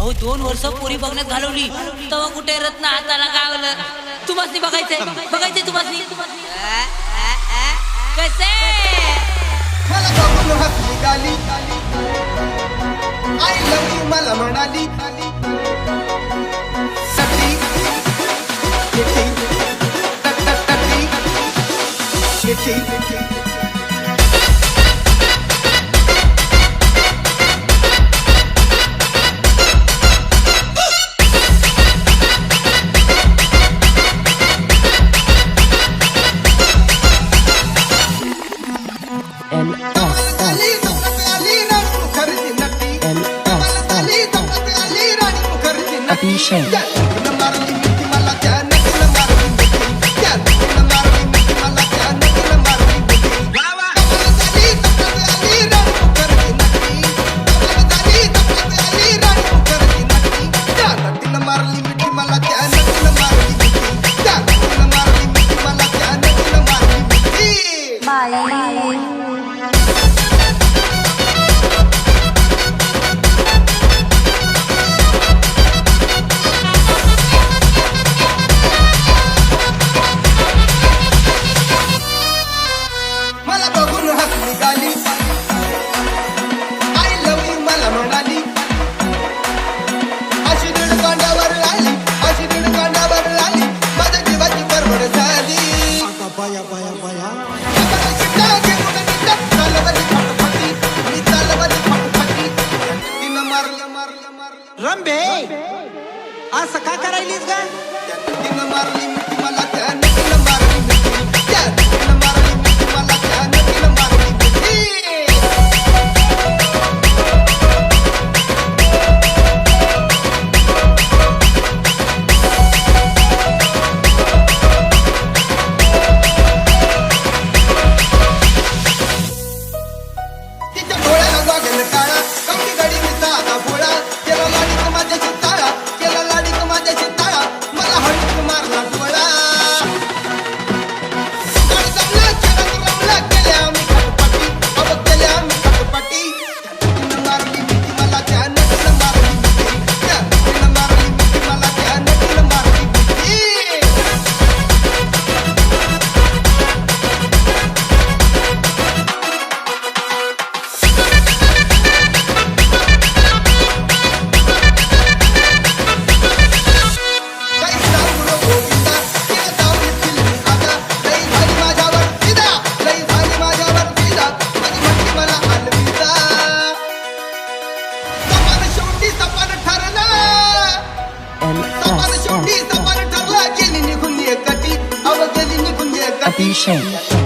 अहो 2 वर्ष पोरी बघण्यात घालवली तेव्हा कुठे रत्न हाताला गावलं. तुम्हाला बघायचंय तुम्हाला कसे मला बघून हसली गाली आय लव्ह यू मला म्हणाली सटी किटी किटी किटी रंबे असं का करायलीस ग तिनं मारली मिठी मला त्यानं तिनं मारली मिठी तिनं मारली मिठी मला त्यानं तिनं मारली मिठी तिच्या डोळ्याला लागेल काळा कमी गडी मी साधा भोळा केला लाडीक माझ्याशी ताळा केला लाडीक माझ्याशी ताळा मला हळूक मारला डोळा जमला खेळत रमला केल्या आम्ही खटपटी अब केल्या आम्ही खटपटी तिनं मारली मिठी मला त्यानं तिनं मारली मिठी तिनं मारली मिठी मला त्यानं तिनं मारली मिठी Abhishek.